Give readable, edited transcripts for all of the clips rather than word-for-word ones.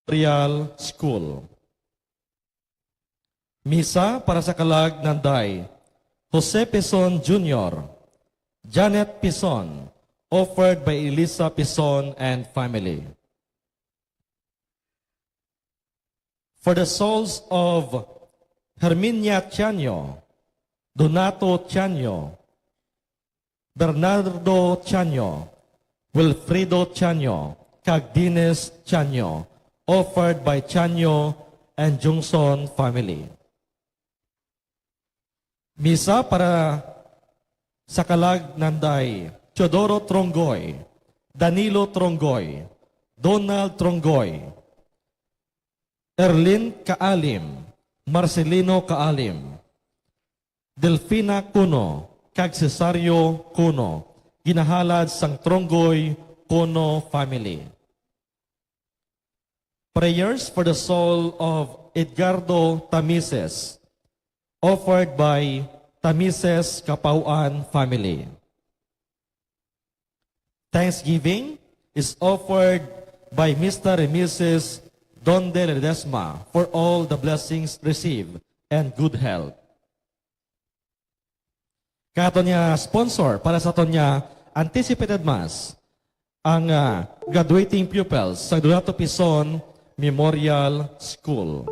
Memorial School. Misa para sa kalag ng Day, Jose Pison Jr., Janet Pison, offered by Elisa Pison and family. For the souls of Herminia Tianyo, Donato Tianyo, Bernardo Tianyo, Wilfredo Tianyo, Cagdines Tianyo, offered by Tianyo and Jungson family. Misa para sa kalag ng Day, Teodoro Trongoy, Danilo Trongoy, Donald Trongoy, Erlin Kaalim, Marcelino Kaalim, Delfina Cuno, kag Cesario Cuno, ginahalad sang Trongoy Cuno family. Prayers for the soul of Edgardo Tamises, offered by Tamises Kapauan family. Thanksgiving is offered by Mr. and Mrs. Donde Ledesma for all the blessings received and good health. Kato niya sponsor para sa aton niya anticipated mass ang graduating pupils sa Donato Pison Memorial School.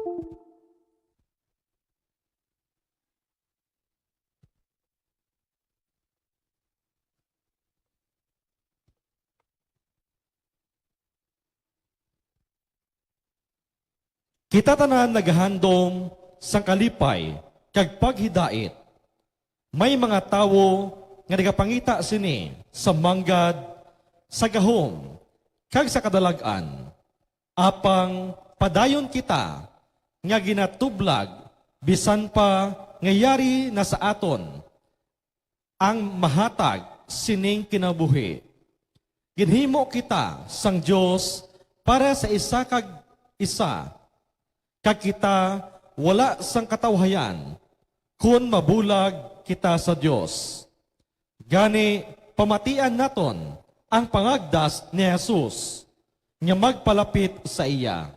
Kita tanan naghandom sang kalipay kag paghidait. May mga tawo nga nagapangita sini sa manggad, sa gahom, kag sa kadalagan. Apang padayon kita nga ginatublag bisan pa ngayari na sa aton ang mahatag sining kinabuhi. Ginhimo kita sang Dios para sa isa kag isa. Kag kita wala sang katawhayan kun mabulag kita sa Dios. Gani pamatian naton ang pangagdas ni Jesus nga magpalapit sa iya.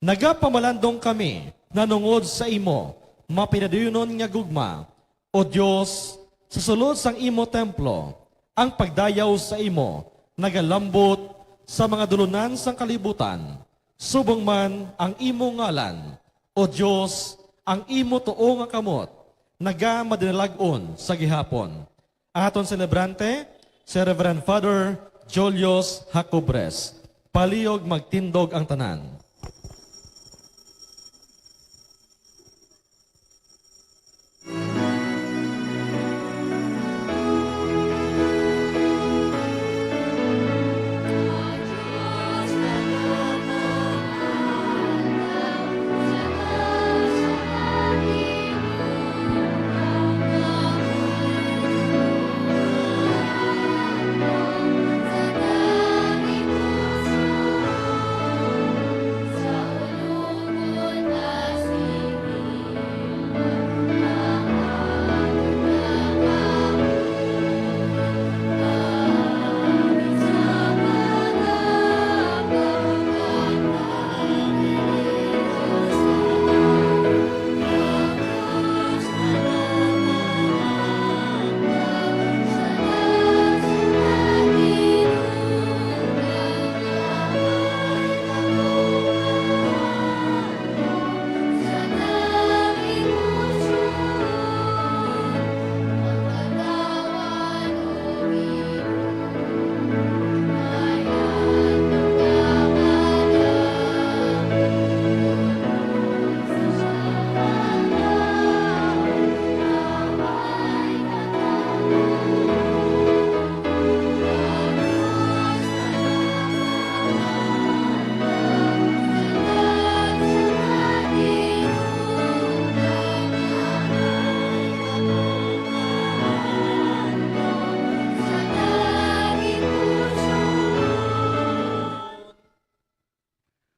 Nagapamalandong kami nanungod sa imo, mapinaduyunon nga gugma, o Diyos, sa sulod sang imo templo, ang pagdayaw sa imo, nagalambot sa mga dulunan sang kalibutan, subong man ang imo ngalan, o Diyos, ang imo tuo nga kamot, nagamadinalagon sa gihapon. Ang aton celebrante, si Reverend Father Julius Jacobres. Palihog magtindog ang tanan.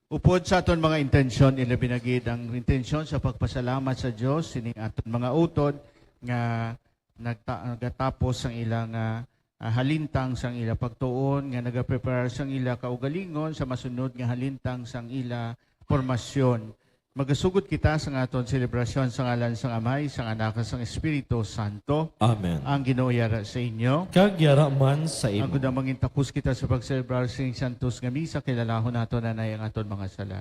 Upod sa aton mga intensyon, ilabinagid ang intensyon sa pagpasalamat sa Dios sining aton mga utod nga nagatapos ang ilang halintang sang ila pagtuon nga nagaprepare sang ila kaugalingon sa masunod nga halintang sang ila formasyon. Magasugod kita sa aton selebrasyon sa ngalan sang Amay, sang Anak, sang Espiritu Santo. Amen. Ang Ginoo yara sa inyo. Kagyara man sa Ang imo. gudang mangintapos kita sa pagselebrar sing Santos nga misa, kilalahon nato na ang aton mga sala.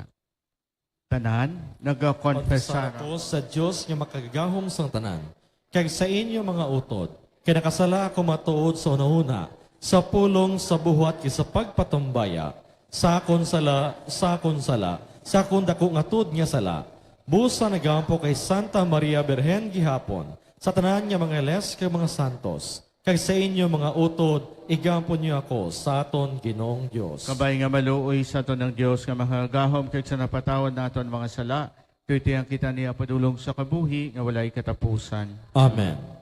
Tanan, nagakonfesar Konfesar ako sa Diyos nga makagagahom sang tanan. Kag sa inyo mga utod, kay nakasala ako matuod sa una-una, sa pulong sa buhat sa pagpatumbaya, sa konsala, sa kundako nga tud nga sala, busa nagampo kay Santa Maria Birhen gihapon, sa tanan nga mga les kay mga santos, kag sa inyo mga utod, igampo niyo ako sa aton Ginoong Dios. Kabay nga maluoy sa aton ng Dios nga makagahom kay sa napatawad naton mga sala, kay tiyang kita niya padulong sa kabuhi nga walay katapusan. Amen.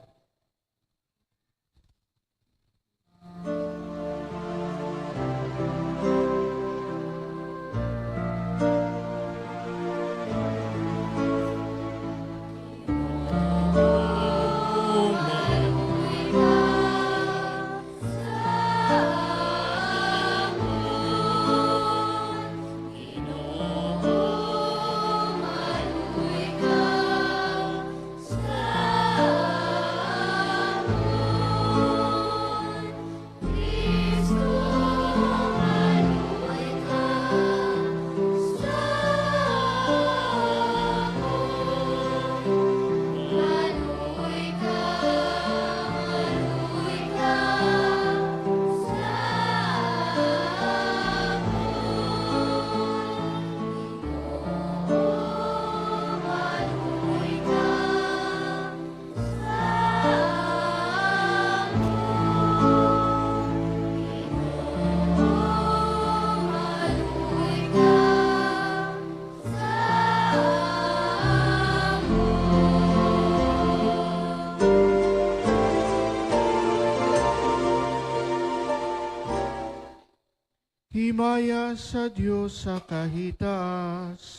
Himaya sa Diyos sa kahitaasan.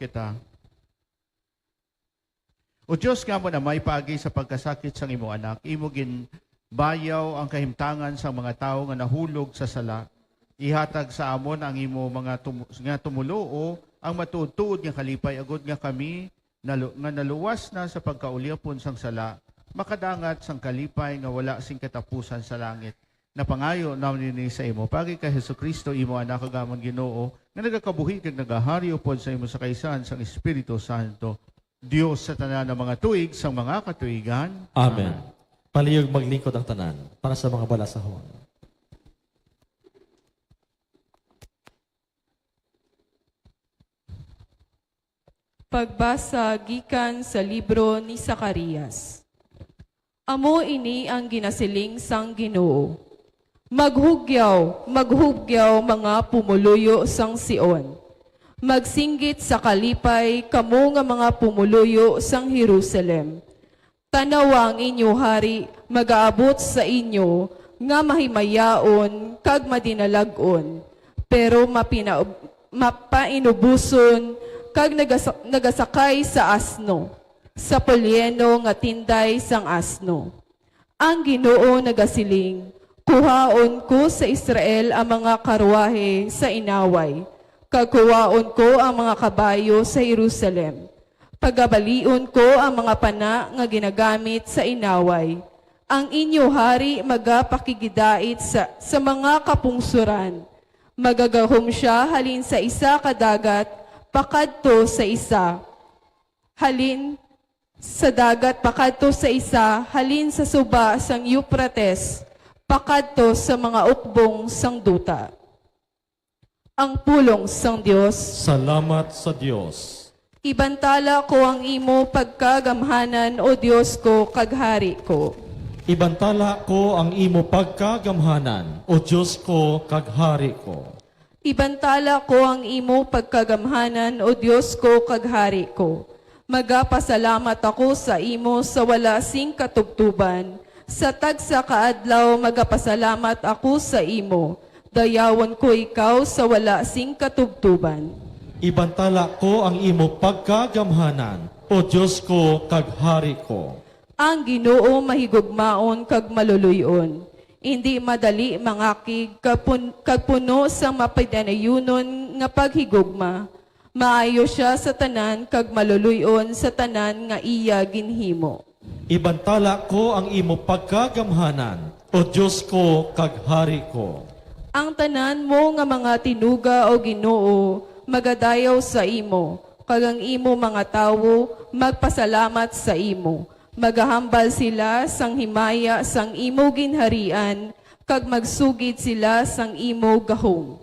kita. O Diyos nga mo na may paagi sa pagkasakit sang imo anak, imo gin bayaw ang kahimtangan sa mga tao nga nahulog sa sala. Ihatag sa amon ang imo mga nga tumuluo, ang matuod-tuod nga kalipay, agod nga kami, nga naluwas na sa pagkauliapon sang sala, makadangat sang kalipay nga wala sing katapusan sa langit. Napangayo namin ni sa imo, pagi kay Hesukristo, imo anak kagamon Ginoo, nga nagakabuhi kag nagahari upod sa imo sa kaisan sang Espiritu Santo. Diyos sa tanan ng mga tuig, sang mga katuigan. Amen. Palihog maglingkod ang tanan para sa mga balasahon. Pagbasa gikan sa libro ni Zacarias. Amo ini ang ginasiling sang Ginoo. Maghugyaw, maghugyaw mga pumuluyo sang Sion. Magsinggit sa kalipay kamo nga mga pumuluyo sang Jerusalem. Tanawang inyo hari, magaabot sa inyo nga mahimayaon kag madinalagon, pero mapainubuson kag nagasakay sa asno, sa polyeno nga tinday sang asno. Ang Ginoo nagasiling, kuhaon ko sa Israel ang mga karwahe sa inaway, kagkuhaon ko ang mga kabayo sa Jerusalem. Pagabalion ko ang mga pana nga ginagamit sa inaway. Ang inyo hari magapakigidait sa mga kapungsuran. Magagahom siya halin sa isa kadagat, pakadto sa isa. Halin sa dagat, pakadto sa isa, halin sa suba sang Euphrates, pakadto sa mga ukbong sang duta. Ang pulong sang Dios. Salamat sa Diyos. Ibantala ko ang imo pagkagamhanan, o Diyos ko, kaghari ko. Ibantala ko ang imo pagkagamhanan, o Diyos ko, kaghari ko. Ibantala ko ang imo pagkagamhanan, o Diyos ko, kaghari ko. Magapasalamat ako sa imo sa wala sing katugtuban. Sa tagsa kaadlaw magapasalamat ako sa imo. Dayawan ko ikaw sa wala sing katugtuban. Ibantala ko ang imo pagkagamhanan, o Diyos ko, kaghari ko. Ang Ginoo mahigugmaon kag maluluyon. Hindi madali mangakig kag puno sa mapidanayunon nga paghigugma. Maayo siya sa tanan kag maluluyon sa tanan nga iya ginhimo. Ibantala ko ang imo pagkagamhanan, o Diyos ko, kaghari ko. Ang tanan mo nga mga tinuga o Ginoo magadayaw sa imo, kag ang imo mga tawo magpasalamat sa imo. Magahambal sila sang himaya sang imo ginharian, kag magsugid sila sang imo gahom.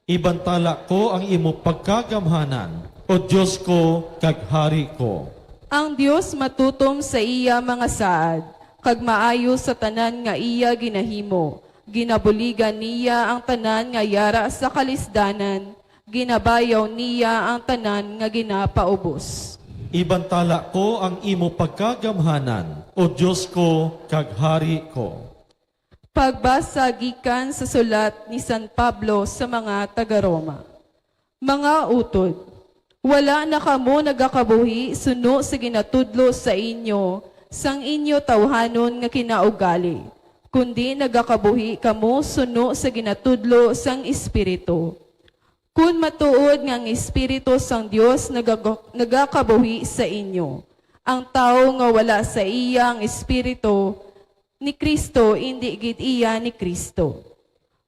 Ibantala ko ang imo pagkagamhanan, o Diyos ko, kaghari ko. Ang Dios matutom sa iya mga saad, kag maayo sa tanan nga iya ginahimo. Ginabuligan niya ang tanan nga yara sa kalisdanan, ginabayaw niya ang tanan nga ginapaubos. Ibantala ko ang imo pagkagamhanan, o Diyos ko, kaghari ko. Pagbasa gikan sa sulat ni San Pablo sa mga taga-Roma. Mga utod, wala na kamo nagakabuhi suno sa ginatudlo sa inyo, sang inyo tawhanon nga kinaugali, kundi nagakabuhi kamo suno sa ginatudlo sang Espiritu. Kun matuod nga ang Espiritu sang Dios nagakabuhi sa inyo. Ang tao nga wala sa iya ang Espiritu ni Kristo, hindi gid iya ni Kristo.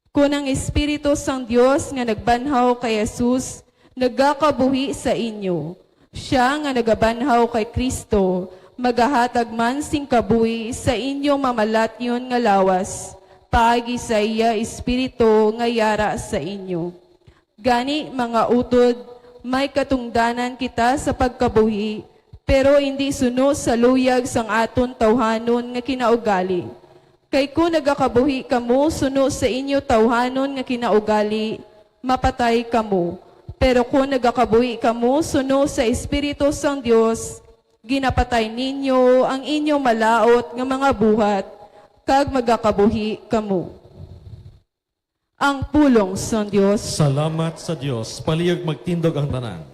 Kun ang Espiritu sang Dios nga nagbanhaw kay Jesus nagakabuhi sa inyo, siya nga nagabanhaw kay Kristo, magahatag man sing kabuhi sa inyong mamalatyon nga lawas, paagi sa iya Espiritu nga yara sa inyo. Gani, mga utod, may katungdanan kita sa pagkabuhi, pero hindi suno sa luyag sang aton tawhanon nga kinaugali. Kay kung nagakabuhi kamo suno sa inyo tawhanon nga kinaugali, mapatay kamo. Pero kung nagakabuhi kamo suno sa Espiritu sang Dios, ginapatay ninyo ang inyong malaot nga mga buhat, kag magakabuhi kamo. Ang pulong sang Dios. Salamat sa Diyos. Palihog magtindog ang tanan.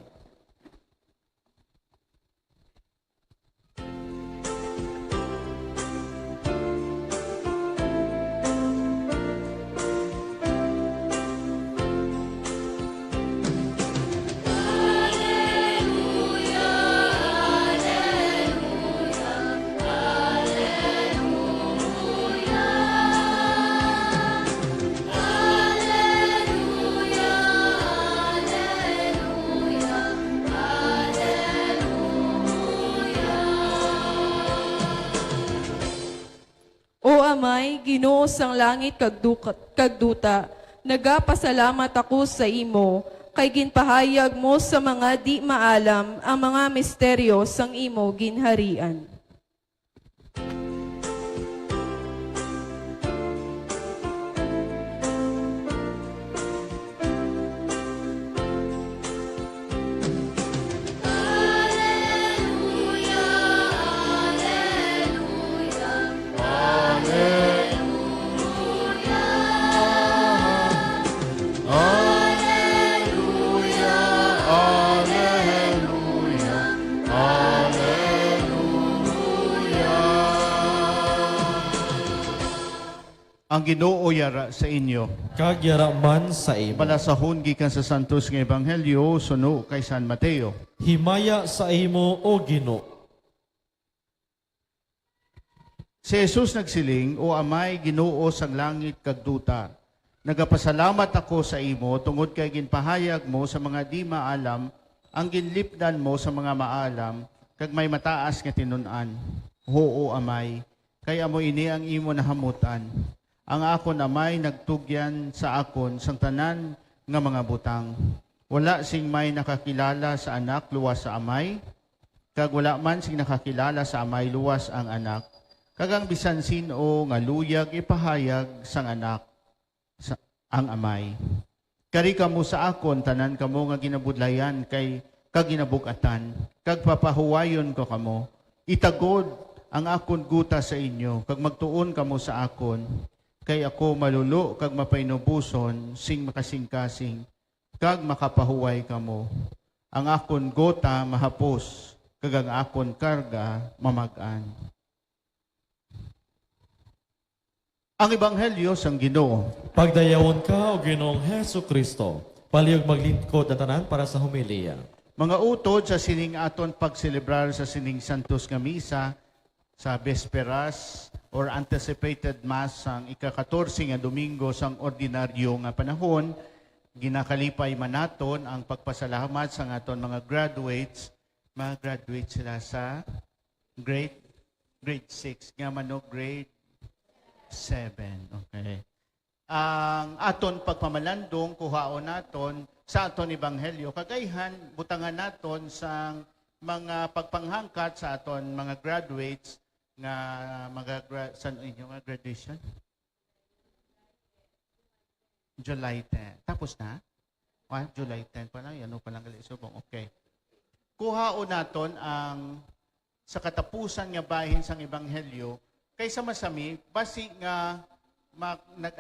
Ginoo sang langit kag duta, nagapasalamat ako sa imo, kay ginpahayag mo sa mga di maalam ang mga misteryo sang imo ginharian. Ang Ginoo yara sa inyo. Kag yara man sa imo. Palasahon gikan sa Santos nga Ebanghelyo suno kay San Mateo. Himaya sa imo, O Ginoo. Si Jesus nagsiling, O Amay, Ginoo sang langit kag duta. Nagapasalamat ako sa imo tungod kay ginpahayag mo sa mga di maalam ang ginlipdan mo sa mga maalam kag may mataas nga tinun-an. Oo, Amay, kay amo ini ang imo nahamutan. Ang akon amay nagtugyan sa akon sang tanan nga mga butang. Wala sing may nakakilala sa anak luwas sa amay, kag wala man sing nakakilala sa amay luwas ang anak. Kag ang bisan sino nga luyag ipahayag sang anak ang amay. Kari kamo sa akon tanan kamo nga ginabudlayan kay kag ginabugatan, kag papahuwayon ko kamo. Itagod ang akon guta sa inyo, kag magtuon kamo sa akon. Kay ako malulo kag mapainubuson sing makasing-kasing kag makapahuway kamo. Ang akon gota mahapos kag ang akon karga mamag-an. Ang ebanghelyo sang Ginoo. Pagdayawon ka, O Ginoong Heso Kristo. Palihog maglingkod na tanan para sa homilya. Mga utod sa sining aton pagselebrar sa sining Santos nga misa sa Vesperas or anticipated mass sang ika-14 nga Domingo sang ordinaryo nga panahon, ginakalipay man naton ang pagpasalamat sa aton mga graduates. Mga graduates sila sa grade 6 nga manok grade 7. Okay. Ang aton pagpamalandong kuhaon naton sa aton ebanghelyo kagayhan butangan naton sang mga pagpanghangkat sa aton mga graduates nga san inyo nga graduation? July 10. Tapos na? July 10 pa lang. Ano pa lang gali subong. Okay. Kuhaon naton ang sa katapusan nga bahin sang ebanghelyo kaysa masami basi nga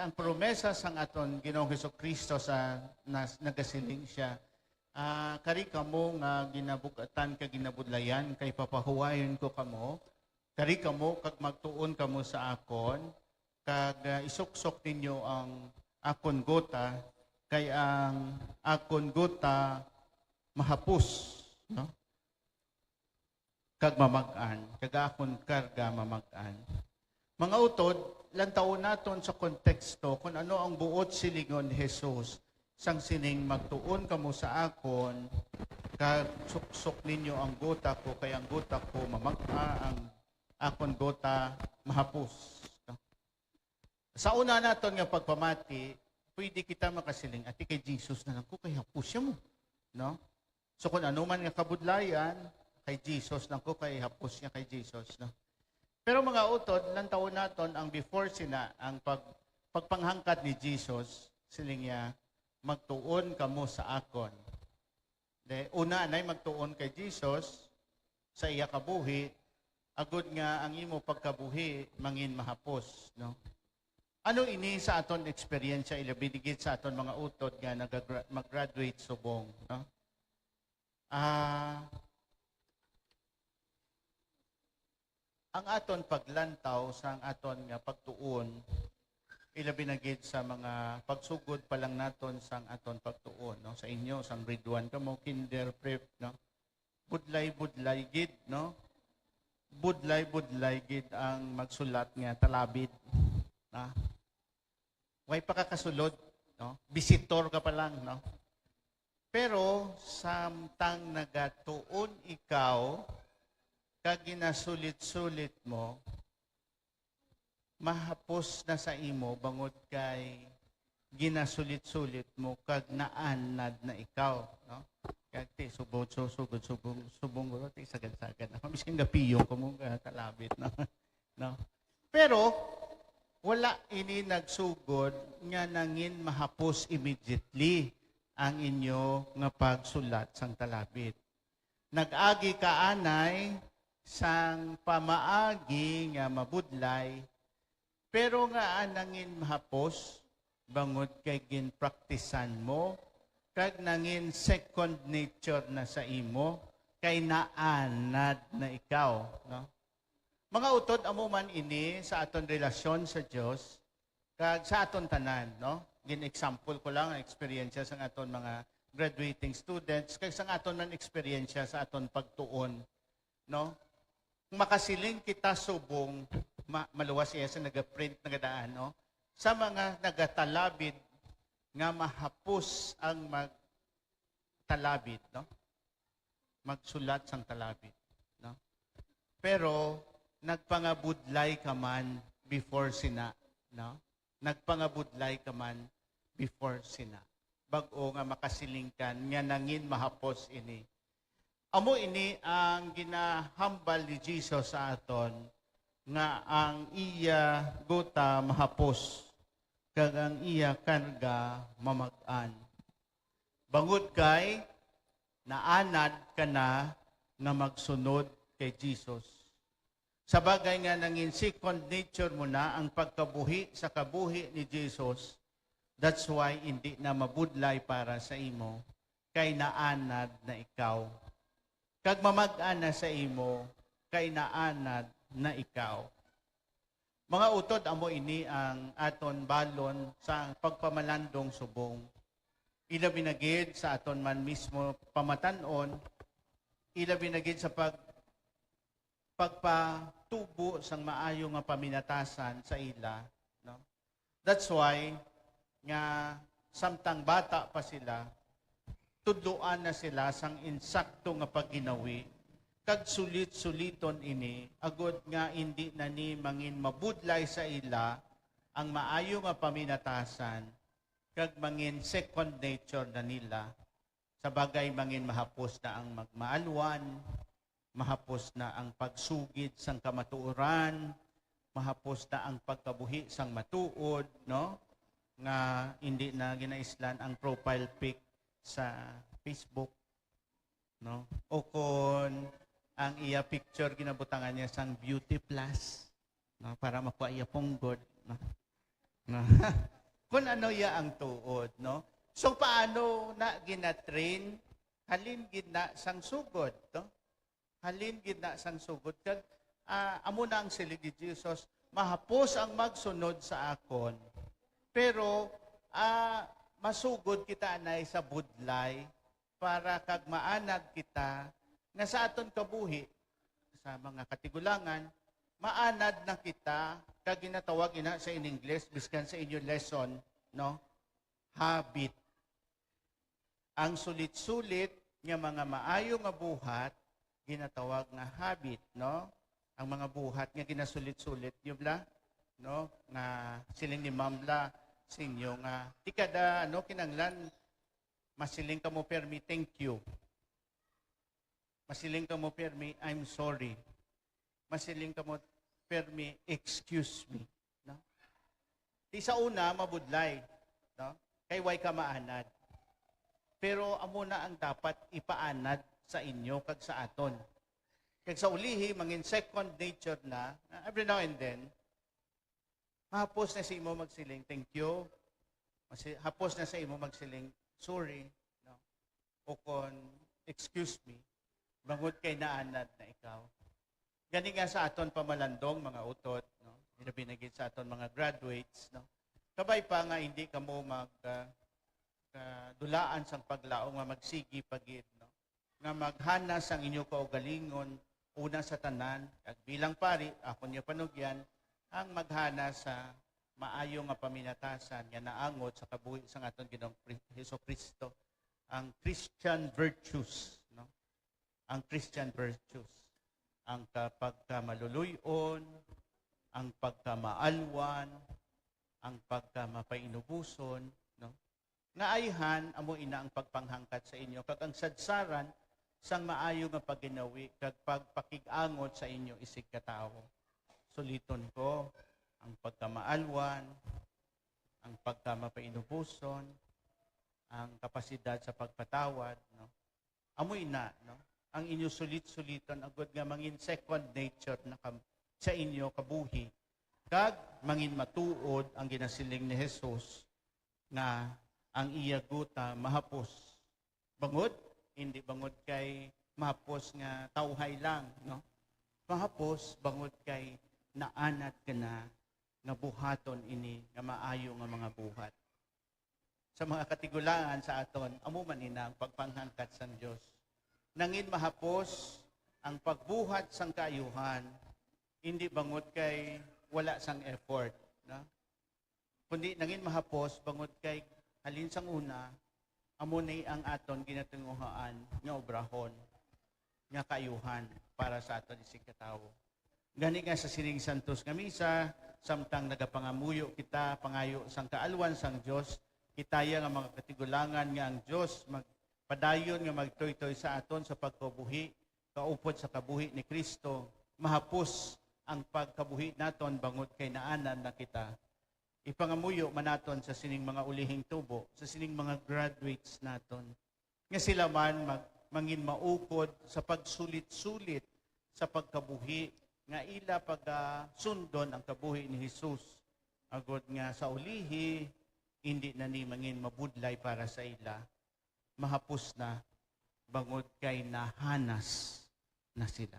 ang promesa sang aton Ginoong Hesukristo sa nagasiling siya. Kari kamo nga ginabugatan kag ginabudlayan kay papahuwayon ko kamo. Kari kamo kag magtuon kamo sa akon kag isuksok ninyo ang akon gota kay ang akon gota mahapos, no? Kag mamag-an, kag akon karga mamag-an. Mga utod, lantaon naton sa konteksto kung ano ang buot silingon ni Jesus sang sining magtuon kamo sa akon kag suksok ninyo ang gota ko kay ang gota ko mamag-a ang akon gota mahapos. No? Sa una naton nga pagpamati, pwede kita makasiling ati kay Jesus na lang ko kay hapos siya mo. No? So kung ano man nga kabudlayan, kay Jesus lang ko kay hapos niya kay Jesus. No? Pero mga utod, lantaon naton ang before sina, ang pagpanghangkat ni Jesus, siling niya, magtuon kamo sa akon. Una anay magtuon kay Jesus sa iya kabuhi, agud nga ang imo pagkabuhi mangin mahapos, no? Ano ini sa aton experience ilabi digit sa aton mga utod nga mag-graduate subong, no? Ang aton paglantaw sa aton nga pagtuon ilabi na gid sa mga pagsugod pa lang naton sang aton pagtuon, no? Sa inyo sang grade 1 kamo kinder prep, no? Budlay gid, no? Budlay gid ang magsulat nga talabid, na way pa kakasulod, no? Visitor ka pa lang, no? Pero samtang nagatuon ikaw kag ginasulit-sulit mo, mahapos na sa imo bangod kay ginasulit-sulit mo kag naanad na ikaw, no? Kag ti subod so sugod subong ti sagad-sagad na miskin gapiyo ko mo kalabit, no? No. Pero wala ini nagsugod nga nangin mahapos immediately ang inyo nga pagsulat sang talabit. Nag-agi kaanay sang pamaagi nga mabudlay, pero nga anangin mahapos bangod kay ginpraktisan mo, kag nangin second nature na sa imo, kay naanad na ikaw. No? Mga utod, amo man ini sa aton relasyon sa Dios kag sa aton tanan. No? Gin-example ko lang ang eksperyensya sa aton mga graduating students, kag sa aton man eksperyensya sa aton pagtuon. No? Kung makasiling kita subong, maluwas iya sa nag-print na gadaan, no? Sa mga nagatalabid nga mahapos ang magtalabid, no? Magsulat sang talabid, no? Pero nagpangabudlay ka man before sina, no? Nagpangabudlay ka man before sina. Bag-o nga makasilingkan nga nangin mahapos ini. Amo ini ang ginahambal ni Jesus sa aton nga ang iya gota mahapos kag ang iya karga mamag-an. Bangod kay naanad ka na nga magsunod kay Jesus. Sa bagay nga nangin second nature mo na ang pagkabuhi sa kabuhi ni Jesus, that's why hindi na mabudlay para sa imo kay naanad na ikaw. Kag mamag-an na sa imo kay naanad na ikaw. Mga utod, amo ini ang aton balon sa pagpamalandong subong. Ila binagid sa aton man mismo pamatanon, ila binagid sa pagpatubo sang maayo nga paminatasan sa ila. No? That's why, nga samtang bata pa sila, tudloan na sila sang insakto nga pagginawi, kag sulit-suliton ini, agod nga hindi na ni mangin mabudlay sa ila ang maayo nga paminatasan, kag mangin second nature na nila, sa bagay mangin mahapos na ang magmaalwan, mahapos na ang pagsugid sang kamatuoran, mahapos na ang pagkabuhi sang matuod, no? Nga hindi na ginaislan ang profile pic sa Facebook, no? O kon ang iya picture ginabutangan niya sang beauty plus, no? Para makuha iya ponggod, no? No? Kung ano iya ang tuod, no? So paano na ginatrain? Halin gid na sang sugod, no? Halin gid na sang sugod kag amo na ang silig ni Jesus, mahapos ang magsunod sa akon. Pero masugod kita anay sa budlay para kag maanad kita nga sa aton kabuhi sa mga katigulangan, maanad na kita kag ginatawag ina sa in English biskan sa inyo lesson, no? Habit. Ang sulit-sulit nga mga maayo nga buhat ginatawag nga habit, no? Ang mga buhat nga ginasulit-sulit yubla, no? Nga siling ni Mamla sinyo nga di kada kinanglan masiling ka mo permi thank you. Masiling ka mo permi I'm sorry. Masiling ka mo permi excuse me, no? Di sa una mabudlay, no? Kay way ka maanad. Pero amo na ang dapat ipaanad sa inyo kag sa aton. Kag sa ulihi mangin second nature na every now and then hapos na sa imo magsiling thank you. Hapos na sa imo magsiling sorry, no? O kon excuse me. Bangod kay naanad na ikaw. Gani nga sa aton pamalandong mga utot, no? Binagid sa aton mga graduates, no? Kabay pa nga hindi ka mo dulaan sang paglaong nga magsigi pagid, no? Nga maghana sang inyo kaugalingon una sa tanan kag bilang pari ako niya panugyan ang maghana sa maayo nga paminatasan nga naangot sa kabuhi sang aton Ginoong Hesukristo, ang Christian virtues, no? Ang Christian virtues, ang pagkamaluluyon, ang pagkamaalwan, ang pagkamapainubuson, no? Nga ayhan, amo ina ang pagpanghangkat sa inyo, kag ang sadsaran, sang maayo nga pagginawi, kag pagpakig-angot sa inyo isig katawo. Suliton ko, ang pagkamaalwan, ang pagkamapainubuson, ang kapasidad sa pagpatawad, no? Amoy na, no? Ang inyo sulit-suliton, agad nga mangin second nature na sa inyo kabuhi. Kag mangin matuod ang ginasiling ni Jesus nga ang iyaguta mahapos. Bangod, hindi bangod kay mahapos nga tawhay lang, no? Mahapos, bangod kay naanat ka na nga buhaton ini nga maayo nga mga buhat. Sa mga katigulangan sa aton, amo man ina ang pagpanghangkat sang Dios. Nangin mahapos ang pagbuhat sang kaayuhan, hindi bangod kay wala sang effort, no? Kundi nangin mahapos bangod kay halin sang una, amo ni ang aton ginatunguhaan nga obrahon, nga kaayuhan para sa aton isig katawo. Gani nga sa sining Santos nga misa, samtang nagapangamuyo kita, pangayo sang kaalwan sang Dios, kitaya nga mga katigulangan nga ang Dios magpadayon nga magtoy-toy sa aton sa pagkabuhi, kaupod sa kabuhi ni Kristo, mahapos ang pagkabuhi naton bangod kay naanan na kita. Ipangamuyo manaton sa sining mga ulihing tubo, sa sining mga graduates naton. Nga sila man mangin maukod sa pagsulit-sulit sa pagkabuhi, nga ila sundon ang kabuhi ni Jesus. Agod nga sa ulihi, hindi na ni mangin mabudlay para sa ila. Mahapos na, bangod kay nahanas na sila.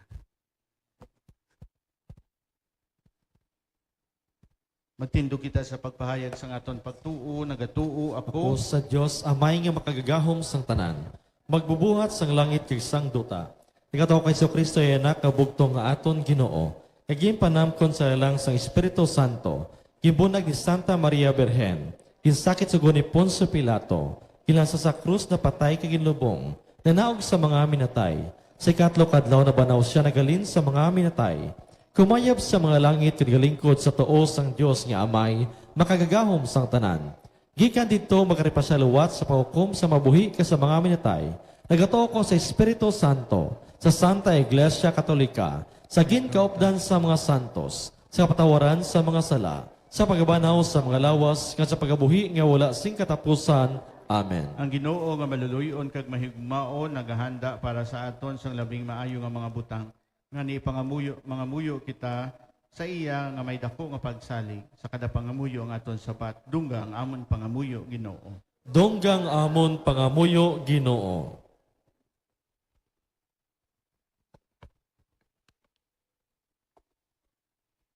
Magtindo kita sa pagpahayag sa aton pagtuo, nagatuo, Ako apo, sa Dios, amay nga makagagahom sang tanan, magbubuhat sang langit kay sang duta. Ikaw kay Kristo ay anak kabugtong nga aton Ginoo. Kaging panamkon sa lang sang Espiritu Santo, gimbunag ni Santa Maria Birhen, ginsakit sa ni Poncio Pilato, kinasa sa krus na patay kaginlubong, nanaog sa mga minatay. Sa ikatlo kadlaw na banaw siya nagalin sa mga minatay. Kumayab sa mga langit kagalingkod sa tuos sang Dios nga amay, makagagahom sang tanan. Gikan dito magkaripasyaluwat sa pahukom sa mabuhi ka sa mga minatay. Nagatuo ko sa Espiritu Santo, sa Santa Iglesia Katolika, sa ginkaupdan sa mga santos, sa kapatawaran sa mga sala, sa pagbanaw sa mga lawas, nga sa pagabuhi nga wala sing katapusan. Amen. ang Ginoo nga maluluyon kag mahigmaon naghahanda para sa aton sang labing maayo nga mga butang nga ni mangamuyo kita sa iya nga may dako nga pagsalig sa kada pangamuyo ang aton sapat dunggang amon pangamuyo Ginoo. Donggang amon pangamuyo Ginoo.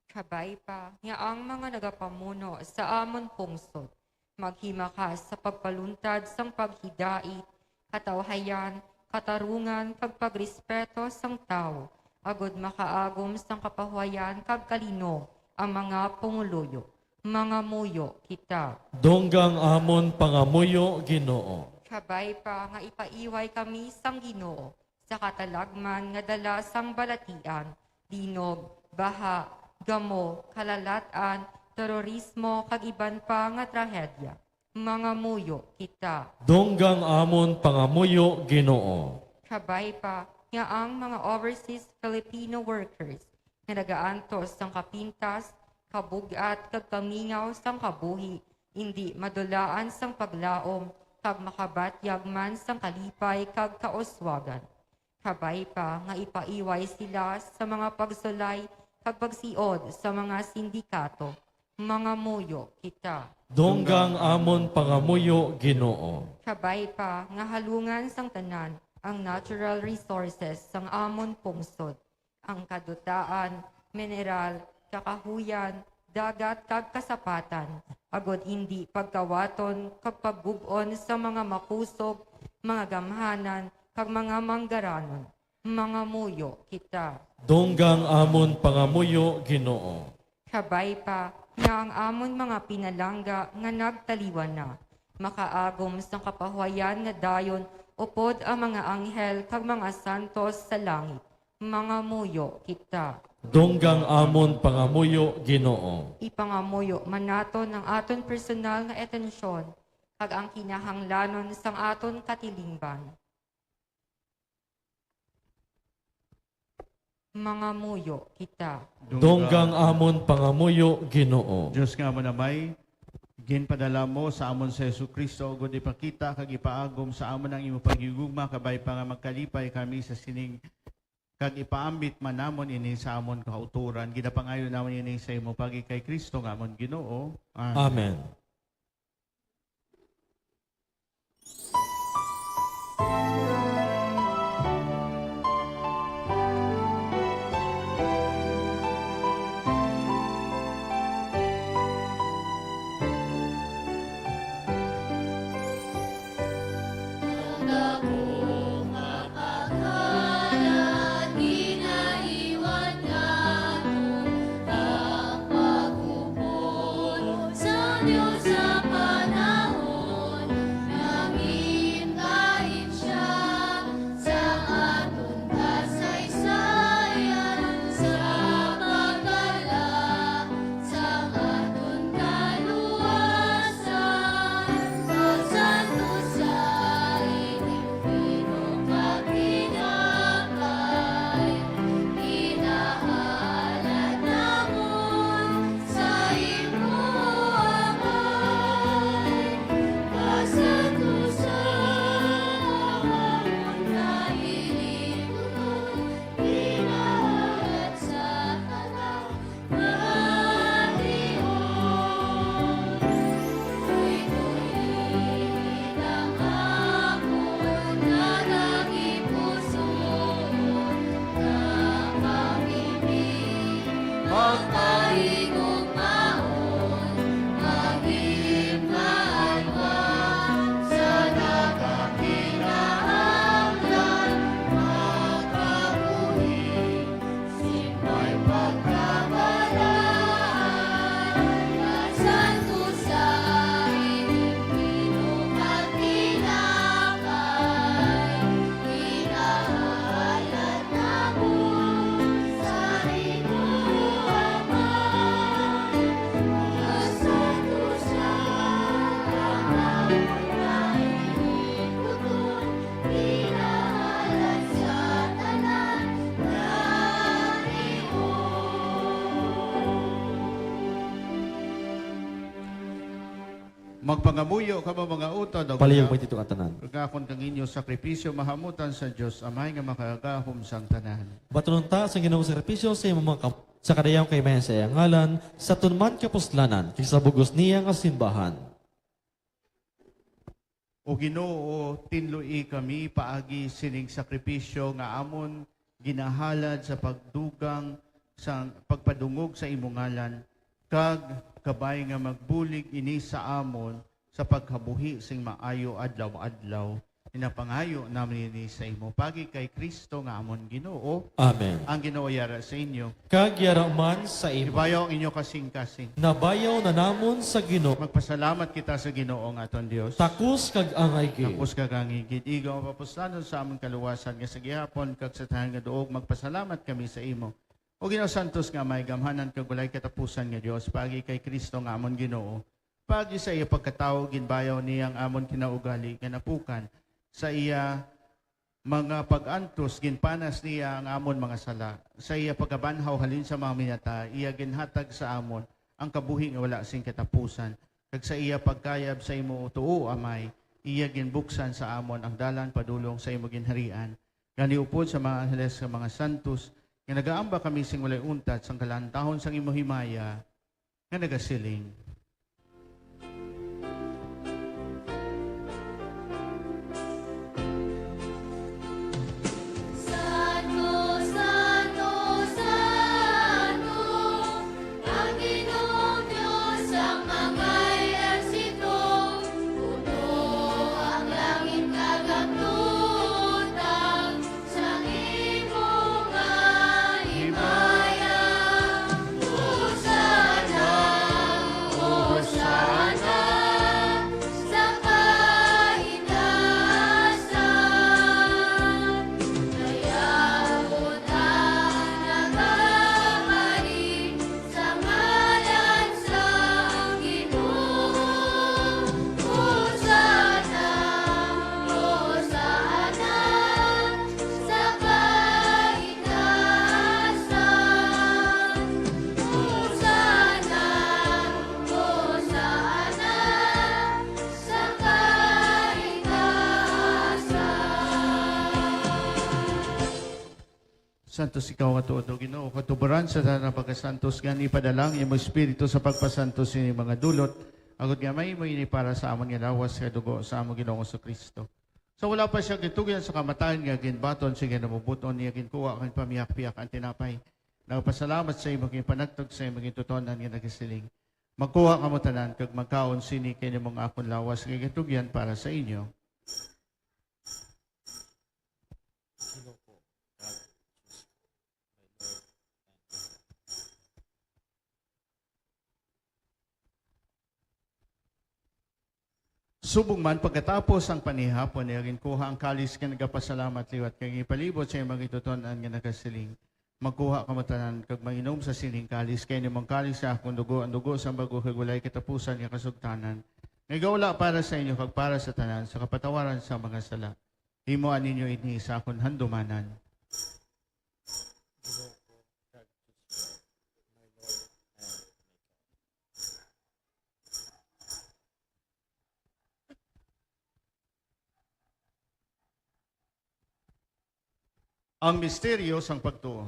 Kabay pa, nga ang mga nagapamuno sa amon pungsod, maghimakas sa pagpaluntad sang paghidait, katawhayan, katarungan, kag pagrespeto sang tao, agod makaagom sang kapahuayan kag kalino ang mga pumuluyo. Mga muyo kita. Donggang amon pangamuyo Ginoo. Kabay pa nga ipaiway kami sang Ginoo sa katalagman nga dala sang balatian, dinog, baha, gamo, kalalatan, terorismo, kag iban pa nga trahedya. Mga muyo kita. Donggang amon pangamuyo Ginoo. Kabay pa nga ang mga overseas Filipino workers nga nagaantos sang kapintas, kabugat, kag kamingaw sang kabuhi, hindi madulaan sang paglaom, kag makabatyag man sang kalipay kag kaoswagan. Kabay pa nga ipaiway sila sa mga pagsulay kag pagsiod sa mga sindikato. Mga muyo kita. Donggang amon pangamuyo Ginoo. Kabay pa nga halungan sang tanan ang natural resources sang amon pungsod, ang kadutaan, mineral, kakahuyan, dagat kag kasapatan, agod hindi pagkawaton kag pagbubon sa mga makusog, mga gamhanan kag mga manggaranon. Mga muyo kita. Donggang amon pangamuyo Ginoo. Kabay pa nga ang amon mga pinalangga nga nagtaliwan na, makaagom sa kapahuayan nga dayon upod ang mga anghel kag mga santos sa langit. Mga muyo kita. Donggang amon pangamuyo Ginoo. Ipangamuyo manaton ng aton personal nga etensyon kag ang kinahanglanon sang aton katilingban. Mga muyo kita. Donggang amon pangamuyo Ginoo. Diyos nga mo namay, ginpadala mo sa amon sa Yesu Kristo, ugod ipakita kag ipaagom sa amon ang imo pagigugma, kabay pa nga magkalipay kami sa sining kag ipaambit man namon ini sa amon kauturan. Ginapangayo namon ini sa imo pagi kay Kristo nga amon Ginoo. Amen. Diyos sa panahon, nangin kahit siya sa aton kasaysayan, sa pagdala, sa aton kaluwasan, kasanto sa inipino kakinakay, inahalad namon sa imo amay, kasanto sa amon kailigon, inahalad sa tanang marion. Tuloy-tuloy ang amon nagagipuso, kapamimig magpahigugmaon, maghimaadwan sa nagakinahanglan, magkabuhi, simpay pagkamalaan, kasanto sa inipino kakinakay, inahalad namon sa imo amay, kasanto sa amon kailigon, inahalad sa tanan Magpangamuyo ka ba mga utod? Palihog mo ito katanan. Pagkakon kang inyo sakripisyo mahamutan sa Diyos, amay nga makagahom sang tanan. Batunon ta sa Ginoong servisyo sa imong mga sa kadayang kay Mayan sa iyang ngalan, sa tunman kapuslanan, kay sa bugos niya nga simbahan. O Ginoo, tinlui kami paagi sining sakripisyo nga amon ginahalad sa pagdugang sa pagpadungog sa imong ngalan, kag kabay nga magbulig ini sa amon sa pagkabuhi sing maayo adlaw-adlaw. Inapangayo namin ini sa imo pagi kay Kristo nga amon Ginoo. Amen. Ang Ginoo yara sa inyo. Kagyara man sa imo. Ibayaw ang inyo kasing-kasing. Nabayaw na namon sa Ginoo. Magpasalamat kita sa Ginoo nga aton Dios. Takus kag angay gi. Tapos kagangigid, igaw mapapuslanon sa among kaluwasan, nga sa gihapon, kag sa tahan nga doog, magpasalamat kami sa imo. O Ginoo Santos nga may gamhanan kag walay katapusan nga Dios, pagi kay Kristo nga amon Ginoo. Pagi sa iya pagkatao, ginbayaw niyang amon kinaugali, nga napukan, sa iya mga pag-antos, ginpanas niya ang amon mga sala. Sa iya pagkabanhaw halin sa mga minata, iya ginhatag sa amon, ang kabuhi nga wala sing katapusan. Kag sa iya pagkayab sa imo tuo amay, iya ginbuksan sa amon ang dalan padulong sa imo ginharian. Ganiupod sa mga angeles sa mga santos, nga nagaamba kami sing walay untat sang kalantahon sang imo himaya, nga nagasiling. Santo, Santo, Santo, ang Ginoong Diyos ang mga ehersito, puno ang langit kagaplutan, sa imong himaya. Hosana, Santos ikaw nga tuod o Ginoo, katuburan sa tanang pagkasantos gani padalang imo espiritu sa pagpasantos ini mga dulot. Agud nga may mo ini para sa amon nga lawas sa dugo sa amon Ginoong Kristo. So wala pa siya gitugyan sa kamatayan nga ginbaton siya namubuton niya ginkuha kang pamiyak-piyak ang tinapay. Nagpasalamat sa imo king panagtog sa imo king tutonan nga nagasiling. Magkuha ka mo tanan kag magkaon sini kay nimong akon lawas nga gitugyan para sa inyo. Subong man pagkatapos ang panihapon niya ginkuha ang kalis nga nagapasalamat liwat kay ipalibot sa imong ituton-an nga nagasiling. Magkuha ka matanan kag mainom sa sining kalis kay nimong kalis sa akong dugo ang dugo sa bago kag walay katapusan nga kasugtanan. Nga gawla para sa inyo kag para sa tanan sa kapatawaran sa mga sala. Himuan ninyo ini sa akong handumanan. Ang misteryo sang pagtuo.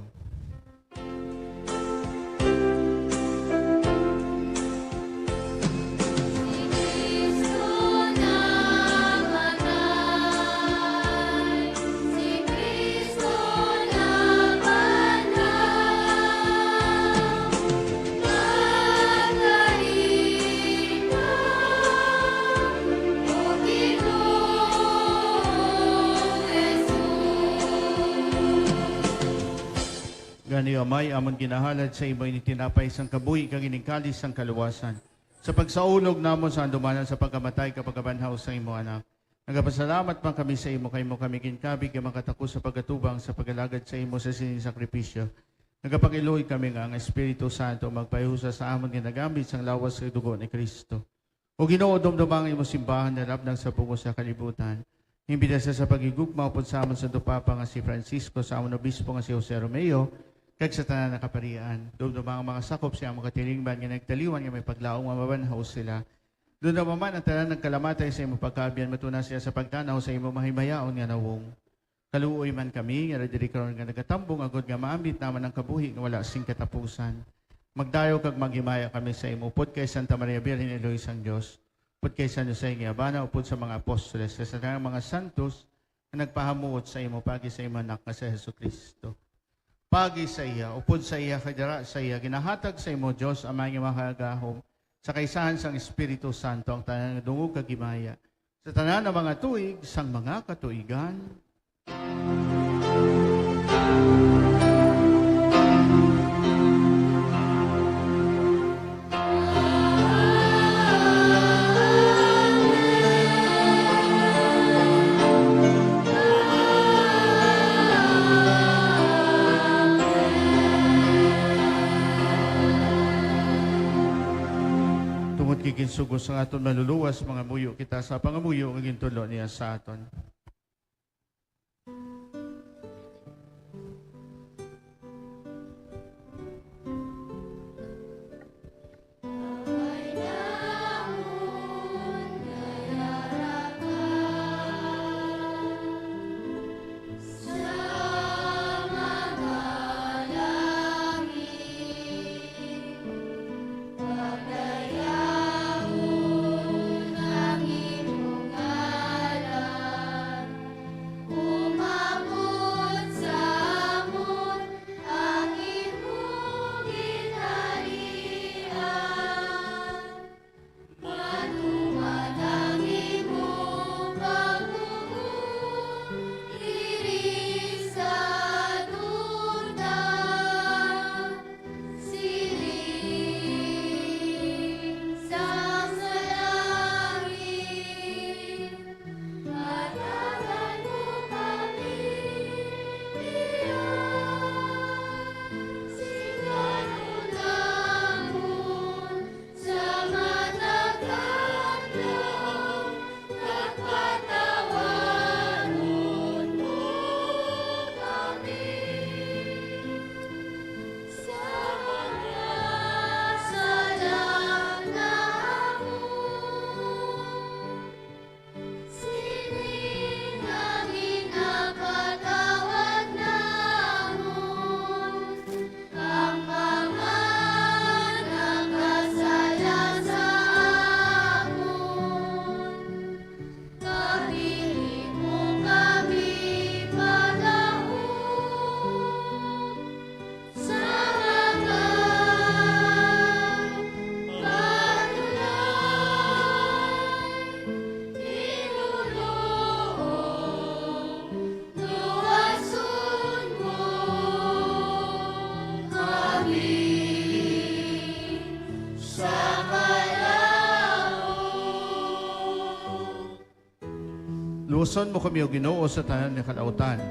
Kristo namatay, si Kristo napanaw, Katarina, o Ginoong Jesus. Gani amay amon ginahalad sa imo ini tinapay sang kabuhi kag ining kalis sang kaluwasan. Sa pagsaulog namon sa andumanan sa pagkamatay kapag kabanhaw sa imo anak. Nagapasalamat man kami sa imo kay mo kami ginkabi kay makatako sa pagkatubang sa pagalagad sa imo sa sining sakripisyo. Nagapakiluoy kami nga ang Espiritu Santo magpahiusa sa amon ginagamit sang lawas sa dugo ni Kristo. O Ginoo dumdumang imo simbahan na labnang sa pungos sa kalibutan. Imbita sa pagigugma upod sa amon sa dupapa nga si Francisco sa amon obispo nga si Jose Romeo kag sa tanan na kaparian. Dumdumang ang mga sakop siya mga katilingban nga nagtaliwan nga may paglaong mabanhaw sila. Doon naman man ang tanan ng kalamatay sa imo pagkabiyan matuna siya sa pagtanaw sa imo mahimayaon nga nawong. Kaluoy man kami nga diri karon nga nagatambong agod nga maambit naman ang kabuhi nga wala sing katapusan. Magdayo kag maghimaya kami sa imo upod kay Santa Maria Virgen Eloy sang Dios. Upod kay San Jose nga Abana upod sa mga apostoles sa tanang mga santos nga nagpahamuot sa imo pagi sa imo anak nga si Jesucristo. Pagi sa iya, upod sa iya, kadara sa iya, ginahatag sa imo, Diyos, amang nga makagahom, sa kaisahan sang Espiritu Santo, ang tanan ng dungog kagimaya, sa tanan ng mga tuig, sang mga katuigan. Tungod kikinsugos sa aton maluluwas, mga muyo kita sa pangamuyo, ang gintulo niya sa aton. Ay namun nayarakan sa mga langit, pagdayahon ang imong ngalan. Luson mo kami o Ginoo sa tanan ng kalautan.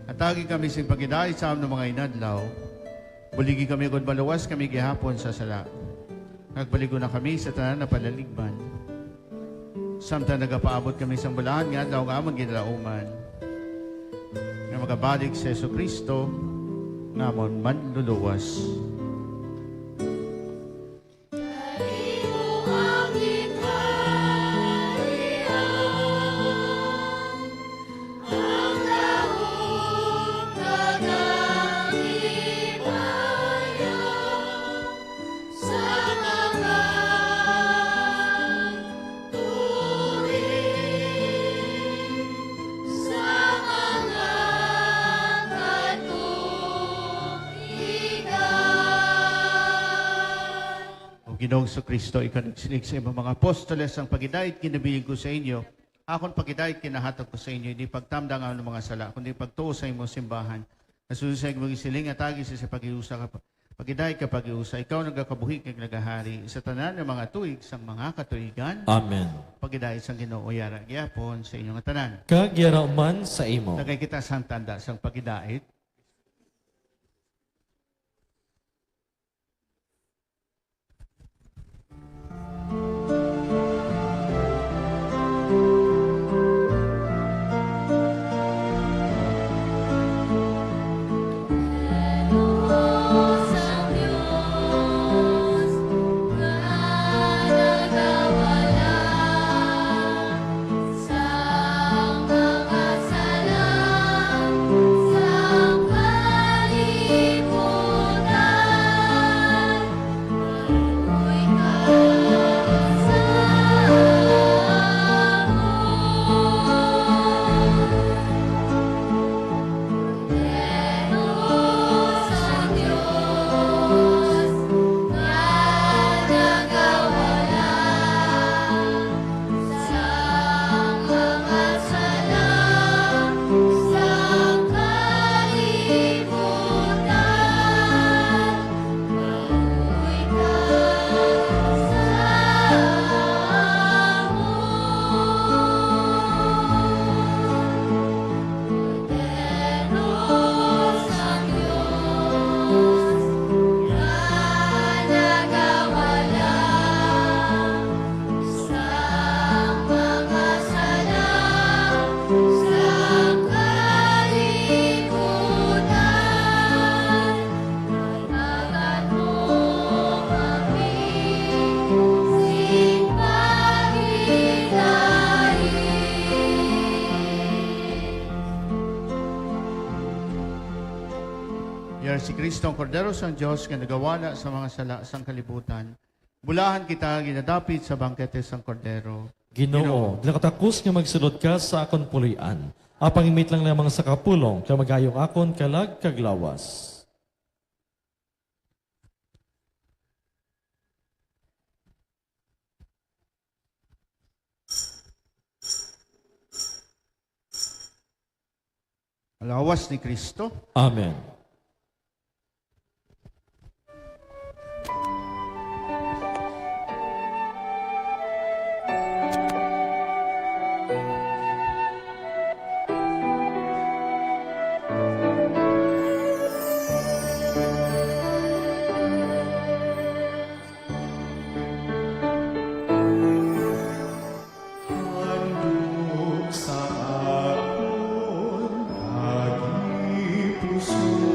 Atagi kami sing pagidait sa among mga inadlaw. Buligi kami kung maluwas kami gihapon sa sala. Nagbaligo na kami sa tanan na palaligban. Samtang nagapaabot kami sa bulahan nga adlaw nga among ginalauman. Nga magabalik sa Yesu Kristo nga amon manluluwas. Imo ang gitarian, ang lahong nagangibaya, sa mga tuwing, sa mga katuigan. O Ginoong Kristo, ikaw nagsinig sa imong mga apostoles ang pagidait kinabihin ko sa inyo. Akon pagidait kinahatag ko sa inyo, hindi pagtamdang ang mga sala, kundi pagtuo sa imong simbahan. Nasusunod sa imong isiling at agis sa pag-iusa ka. Pagidait ka pag-iusa, ikaw nagakabuhi kag nagahari sa tanan ng mga tuig sang mga katuigan. Amen. Pagidait sang Ginoo yara gyapon sa inyong tanan. Kagyara man sa imo. Nagay kita sang tanda sang pagidait. Sa Diyos nga nagawala sa mga sala sa kalibutan, ako'y sa Diyos nga nagawala sa mga sala sa kalibutan, ako'y Eternos ang Diyos nga nagawala sa mga sala sa kalibutan, kailangan mo kami sipagilain. Yar si Kristo ang kordero sang Dios nga nagawala sa mga sala sang kalibutan. Bulahan kita ginadapit sa bangkete sang kordero. Ginoo, dinakatakos nga magsulod ka sa akon pulian. Apang imit lang lamang sa kapulong, kaya magayong akon kalag kaglawas. Lawas ni Kristo. Amen. Handog sa akon, lagi puso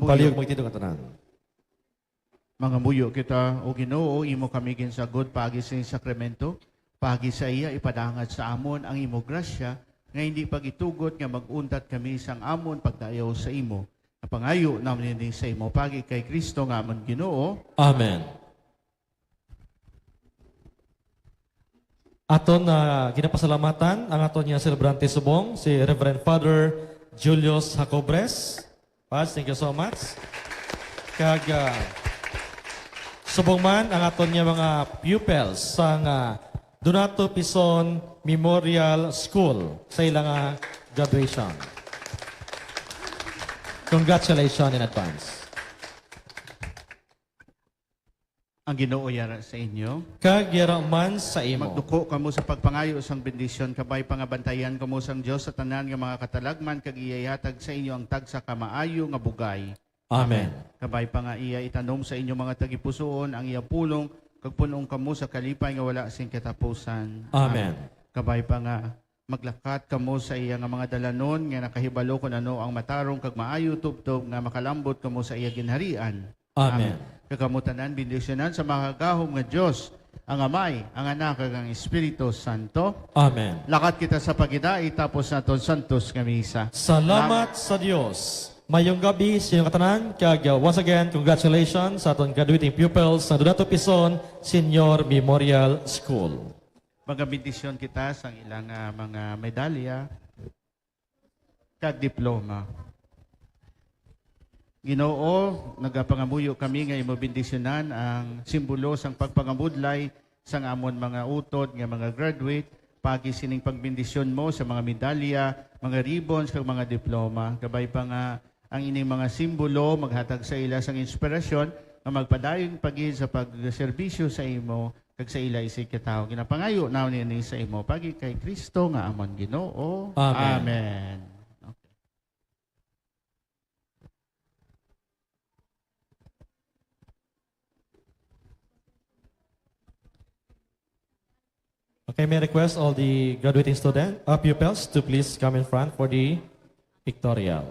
Palihog mo itidong katanan. Mga muyo kita, o Ginoo, imo kami ginsagod paagi sa iyong sakramento, paagi sa iya ipadangat sa amon ang imo grasya, nga hindi pagitugot nga maguntat kami sang amon pagdayaw sa imo. Napangayo namin din sa imo, pagi kay Kristo nga amon Ginoo. Amen. Aton na ginapasalamatan ang aton niya celebrante subong, si Reverend Father Julius Jacobres. Paz, thank you so much. Kag subong man ang aton niya mga pupils sa Donato Pison Memorial School sa ilang graduation. Congratulations in advance. Ang Ginoo yara sa inyo. Kag man sa imo. Magduko kamo sa pagpangayo sang bendisyon, kabay pangabantayan kamo sang Dios sa tanan nga mga katalagman, kag iyahatag sa inyo ang tagsa kamaayo nga bugay. Amen. Kabay pa nga iya itanom sa inyo mga tagipusoon ang iya pulong, kag punong kamo sa kalipay nga wala sing katapusan. Amen. Kabay pa nga maglakat kamo sa iya nga mga dalanon nga nakahibalo kun ano ang matarong kag maayo tubtob nga makalambot kamo sa iya ginharian. Amen. Kakamutanan, bendisyonan sa mga gahom nga Diyos, ang Amay, ang Anak, kag ang Espiritu Santo. Amen. Lakat kita sa pagidai, tapos naton santos nga misa. Salamat sa Dios. Mayong gabi sa inyong katanan. Kag once again, congratulations sa aton graduating pupils sa Donato Pison Senior Memorial School. Mga bendisyon kita sa ilang mga medalya, kag diploma. Ginoo, nagapangamuyo kami nga imo bendisyonan ang simbolo sang pagpangabudlay sang amon mga utod nga mga graduate, pagi sining pagbendisyon mo sa mga medalya, mga ribbons kag mga diploma. Gabay pa nga ang ining mga simbolo maghatag sa ila sang inspirasyon nga magpadayon pagid sa pagserbisyo sa imo kag sa ila isig katawo. Ginapangayo nawon ni sa imo pagi kay Kristo nga amon Ginoo. Amen. Amen. Okay, may I request all the graduating pupils to please come in front for the pictorial.